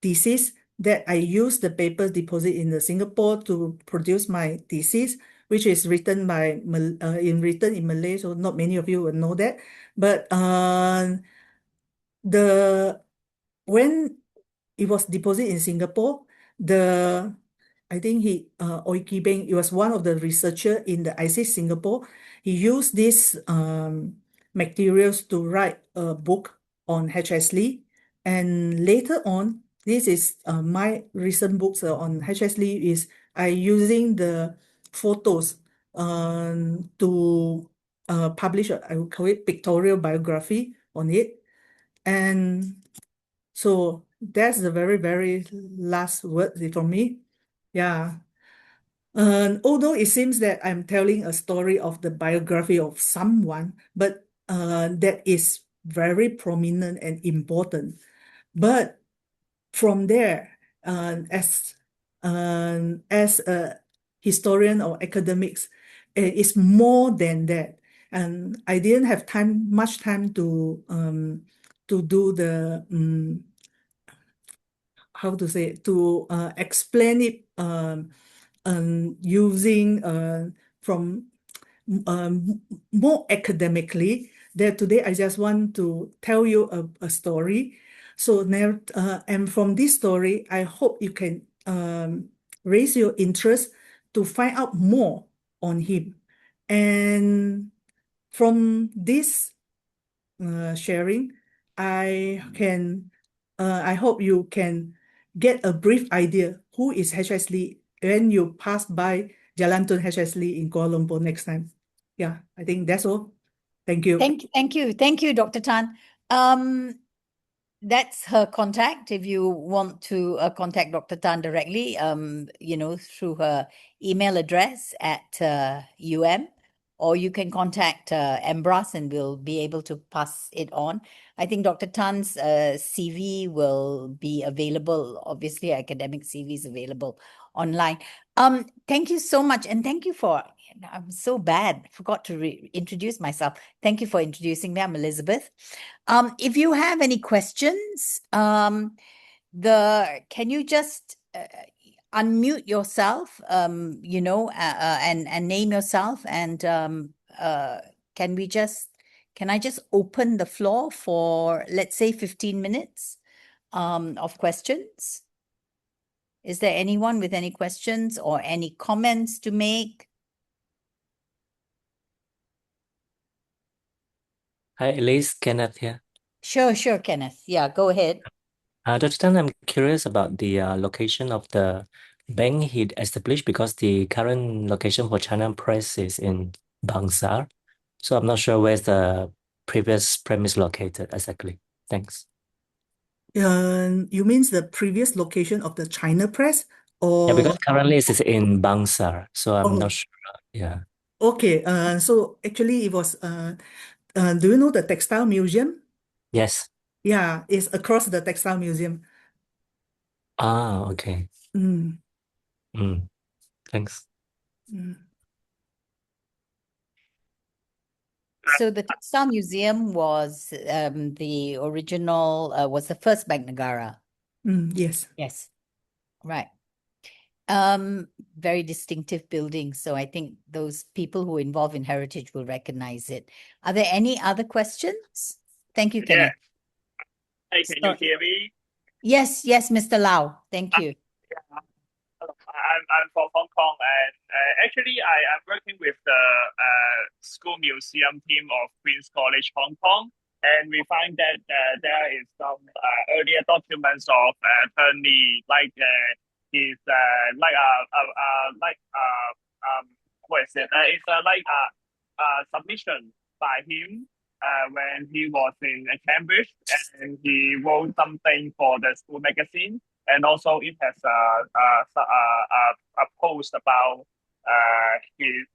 thesis, that I use the paper deposit in the Singapore to produce my thesis, which is written written in Malay, so not many of you will know that. But when it was deposited in Singapore, I think Oi Ki Beng, he was one of the researcher in the ISIS Singapore. He used these materials to write a book on H.S. Lee. And later on, this is my recent books on H.S. Lee, is I using the photos to publish, I would call it pictorial biography on it. And so that's the very, very last word from me. Yeah. Although it seems that I'm telling a story of the biography of someone, but that is very prominent and important. But from there, as a historian or academics, it's more than that. And I didn't have much time to do the how to say it, to explain it using from more academically. That today I just want to tell you a story. So now, and from this story, I hope you can raise your interest to find out more on him. And from this sharing, I hope you can get a brief idea who is H.S. Lee when you pass by Jalan Tun H.S. Lee in Kuala Lumpur next time. Yeah, I think that's all. Thank you. Thank you, Dr. Tan. That's her contact. If you want to contact Dr. Tan directly, through her email address at UM, or you can contact MBRAS and we'll be able to pass it on. I think Dr. Tan's CV will be available. Obviously, academic CV is available online. Thank you so much, and thank you for. I'm so bad. Forgot to introduce myself. Thank you for introducing me. I'm Elizabeth. If you have any questions, can you just unmute yourself, and name yourself, and can I just open the floor for, let's say, 15 minutes of questions? Is there anyone with any questions or any comments to make? Hi, Elise, Kenneth here. Sure, Kenneth. Yeah, go ahead. Dr. Tan, I'm curious about the location of the bank he established because the current location for China Press is in Bangsar. So I'm not sure where's the previous premise located exactly. Thanks. You mean the previous location of the China Press, Yeah, or because currently it is in Bangsar, so I'm oh, not sure. Yeah. okay. So actually, it was. Do you know the Textile Museum? Yes. Yeah, it's across the Textile Museum. Okay. Mm, Thanks. mm. So the Textile Museum was the original, was the first Bank Negara. Yes. Yes, right. Very distinctive building. So I think those people who are involved in heritage will recognize it. Are there any other questions? Thank you, Kenneth. Hey, can you hear me? Yes, Mr. Lau. Thank you. I'm from Hong Kong, and actually I'm working with the school museum team of Queen's College Hong Kong, and we find that there is some earlier documents of Turnley, like his what is it? It's like a submission by him when he was in Cambridge, and he wrote something for the school magazine. And also, it has a post about his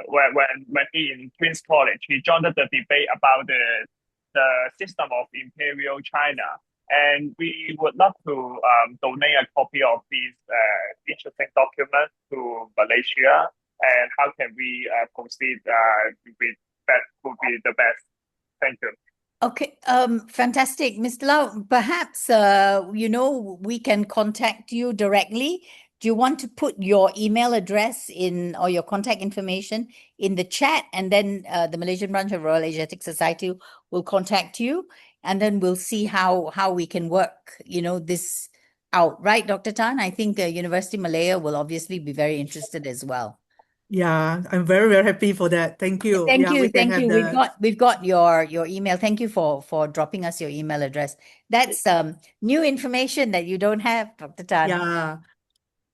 when he in Queen's College, he joined the debate about the system of imperial China, and we would love to donate a copy of this interesting document to Malaysia. And how can we proceed with that? Would be the best. Thank you. Okay, fantastic. Mr. Lau, perhaps, we can contact you directly. Do you want to put your email address in or your contact information in the chat? And then the Malaysian branch of Royal Asiatic Society will contact you. And then we'll see how we can work, this out. Right, Dr. Tan? I think University Malaya will obviously be very interested as well. Yeah, I'm very, very happy for that. Thank you. Thank Yeah, you. we can Thank you. have We've got your email. Thank you for dropping us your email address. That's new information that you don't have, Dr. Tan. Yeah,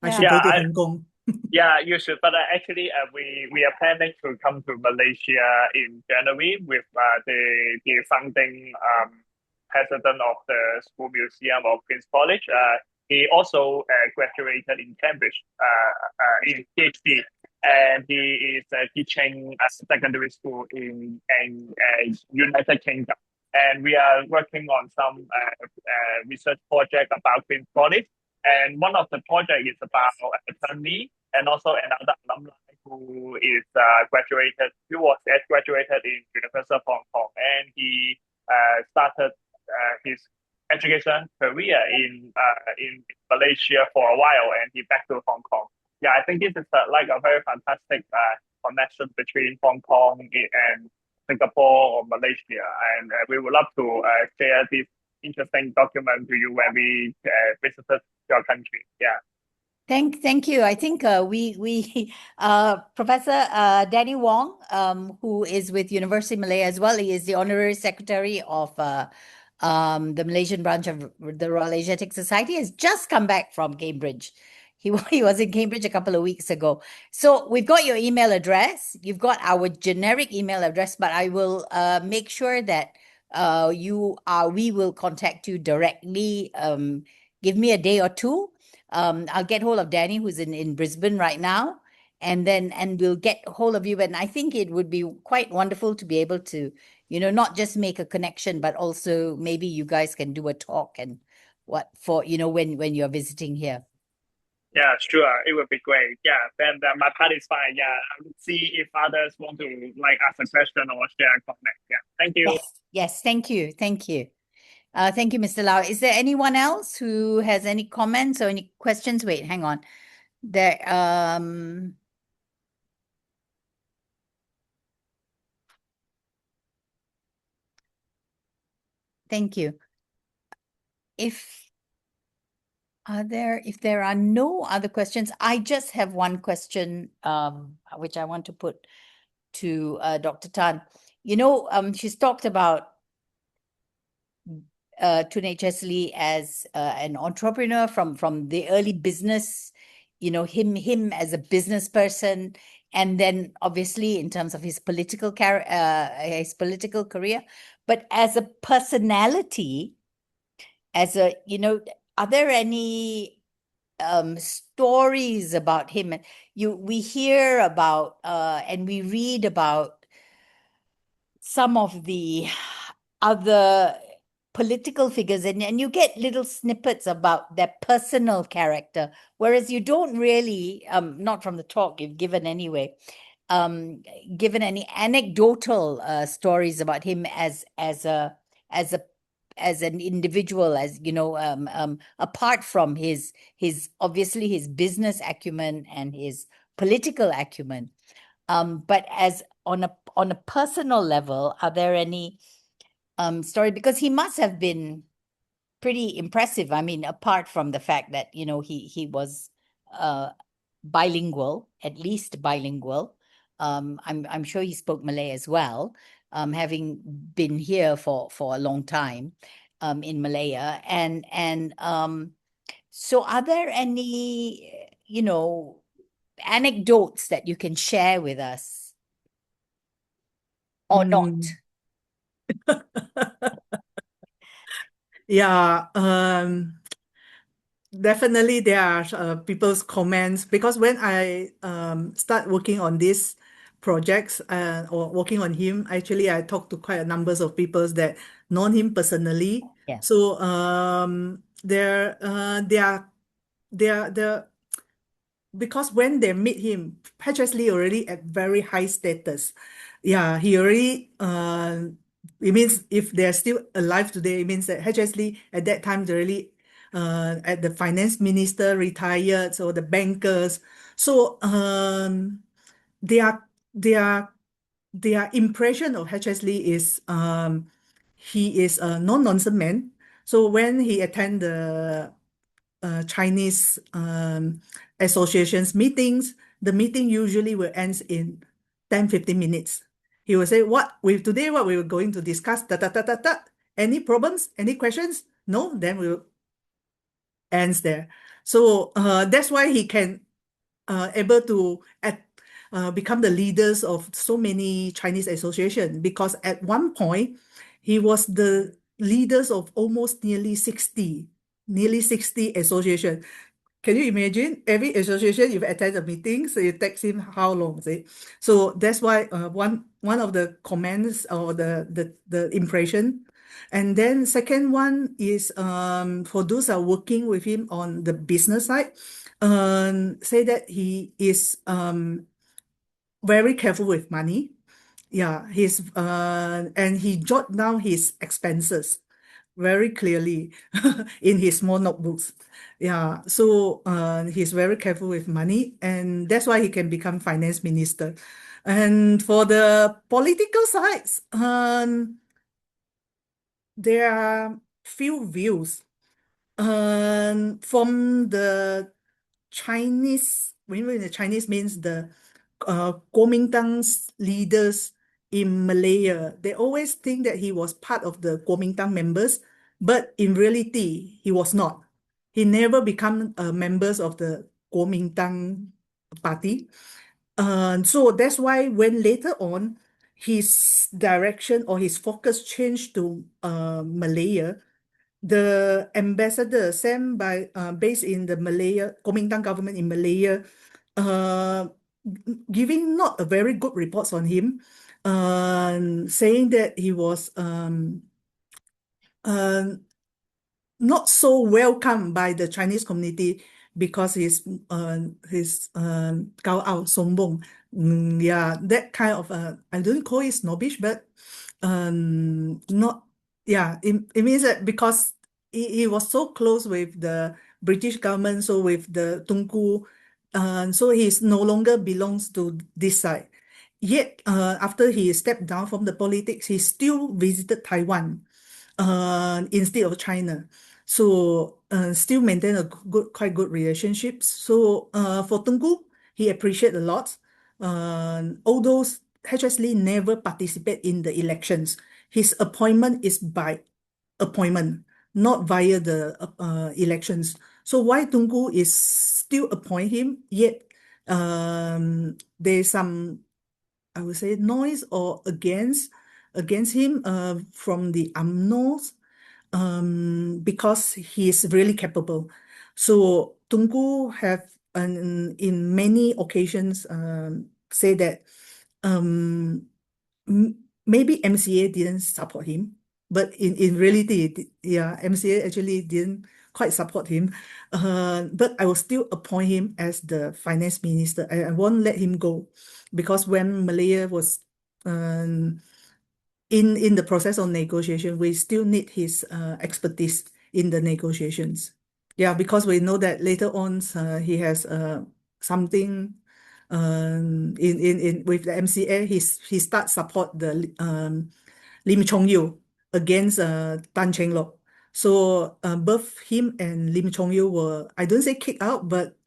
I Yeah. should go to Hong Kong. Yeah, you should. But actually, we are planning to come to Malaysia in January with the founding president of the School Museum of Queen's College. He also graduated in Cambridge in PhD, and he is teaching at secondary school in United Kingdom. And we are working on some research project about Queen's College. And one of the projects is about Turnley, and also another alumni who is graduated. He was graduated in University of Hong Kong, and he started his education career in Malaysia for a while, and he back to Hong Kong. Yeah, I think this is like a very fantastic connection between Hong Kong and Singapore or Malaysia, and we would love to share this interesting document to you when we visited your country. Yeah. Thank you. I think we Professor Danny Wong, who is with University Malaya as well. He is the honorary secretary of the Malaysian branch of the Royal Asiatic Society, has just come back from Cambridge. He was in Cambridge a couple of weeks ago. So we've got your email address. You've got our generic email address, but I will make sure that we will contact you directly. Give me a day or two. I'll get hold of Danny, who's in Brisbane right now, and we'll get hold of you. And I think it would be quite wonderful to be able to, not just make a connection, but also maybe you guys can do a talk and what for, when you're visiting here. Yeah, sure. It would be great. Yeah, then my part is fine. Yeah, I will see if others want to ask a question or share a comment. Yeah, thank you. Yes. Thank you. Thank you, Mr. Lau. Is there anyone else who has any comments or any questions? Wait, hang on. There, thank you. If there are no other questions, I just have one question, which I want to put to Dr. Tan. She's talked about Tun H.S. as an entrepreneur from the early business, him as a business person, and then obviously in terms of his political career, but as a personality, are there any stories about him? We hear about and we read about some of the other political figures, and you get little snippets about their personal character, whereas you don't really, not from the talk you've given anyway, given any anecdotal stories about him as an individual, apart from his obviously his business acumen and his political acumen. But as on a personal level, are there any story? Because he must have been pretty impressive. I mean, apart from the fact that he was bilingual, at least bilingual. I'm sure he spoke Malay as well, having been here for a long time in Malaya. And so are there any anecdotes that you can share with us or not? Yeah, definitely there are people's comments, because when I start working on these projects or working on him, actually I talked to quite a numbers of people that known him personally. Yeah. So there because when they meet him, H.S. Lee already at very high status. Yeah, he already it means if they're still alive today, it means that H.S. Lee at that time they really at the finance minister retired, so the bankers. So their impression of H.S. Lee is he is a no-nonsense man. So when he attend the Chinese associations meetings, the meeting usually will end in 10-15 minutes. He will say, what we were going to discuss, any problems, any questions? No, then we'll ends there. So that's why he can able to become the leaders of so many Chinese associations, because at one point he was the leaders of almost nearly 60 association. Can you imagine every association you've attended a meeting, so it takes him how long? See? So that's why one of the comments or the impression. And then second one is for those that are working with him on the business side, say that he is very careful with money. Yeah, and he jot down his expenses very clearly in his small notebooks. Yeah, so he's very careful with money, and that's why he can become finance minister. And for the political sides, there are few views from the Chinese. When the Chinese means the Kuomintang's leaders in Malaya, they always think that he was part of the Kuomintang members, but in reality, he was not. He never become members of the Kuomintang party. So that's why when later on, his direction or his focus changed to Malaya, the ambassador sent by based in the Malaya Kuomintang government in Malaya giving not a very good reports on him, saying that he was not so welcome by the Chinese community because his cao ao songbong. Yeah, that kind of I don't call it snobbish, but not yeah, it means that because he was so close with the British government, so with the Tunku, so he's no longer belongs to this side. Yet, after he stepped down from the politics, he still visited Taiwan instead of China. So still maintain a quite good relationships. So for Tunku, he appreciate a lot. Although H.S. Lee never participate in the elections, his appointment is by appointment, not via the elections. So why Tunku is still appoint him, yet there's some, I would say, noise or against him from the UMNOs, because he is really capable. So Tunku have in many occasions say that maybe MCA didn't support him, but in reality, yeah, MCA actually didn't quite support him. But I will still appoint him as the finance minister. I won't let him go because when Malaya was in the process of negotiation, we still need his expertise in the negotiations. Yeah, because we know that later on he has something in with the MCA. He start support the Lim Chong Yu against Tan Cheng Lock. So both him and Lim Chong Yu were, I don't say kicked out, but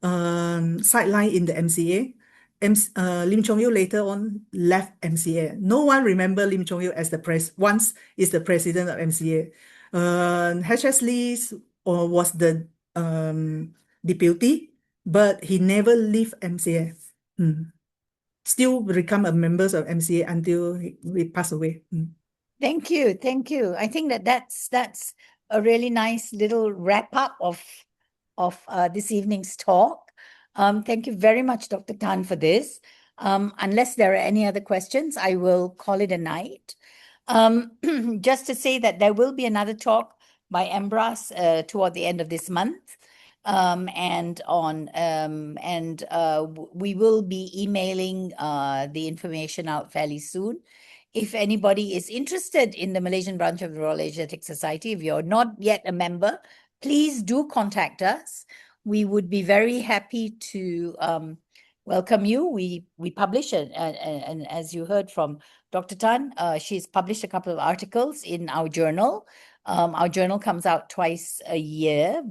sidelined in the MCA. Lim Chong Yu later on left MCA. No one remember Lim Chong Yu as once is the president of MCA. H.S. Lee was the deputy, but he never left MCA. Still become a member of MCA until he passed away. Thank you. Thank you. I think that's a really nice little wrap up of this evening's talk. Thank you very much, Dr. Tan, for this. Unless there are any other questions, I will call it a night. Just to say that there will be another talk by MBRAS toward the end of this month. We will be emailing the information out fairly soon. If anybody is interested in the Malaysian branch of the Royal Asiatic Society, if you're not yet a member, please do contact us. We would be very happy to welcome you. We publish, and as you heard from Dr. Tan, she's published a couple of articles in our journal. Our journal comes out twice a year,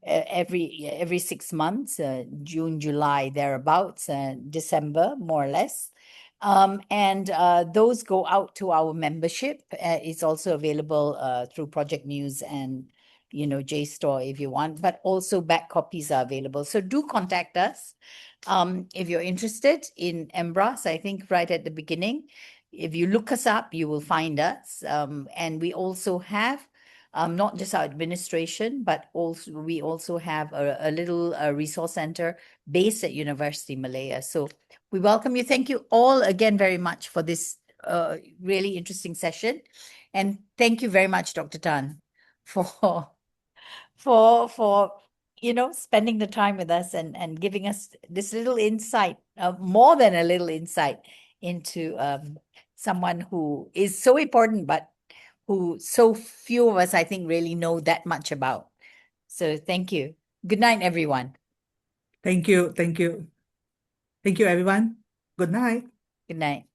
every 6 months, June, July, thereabouts, December, more or less. Those go out to our membership. It's also available through Project Muse and JSTOR if you want, but also back copies are available. So do contact us if you're interested in MBRAS. I think right at the beginning, if you look us up, you will find us. And we also have not just our administration, but we also have a little resource center based at University Malaya. So we welcome you. Thank you all again very much for this really interesting session. And thank you very much, Dr. Tan, for spending the time with us and giving us this little insight, more than a little insight into someone who is so important, but who so few of us, I think, really know that much about. So thank you. Good night, everyone. Thank you. Thank you. Thank you, everyone. Good night. Good night.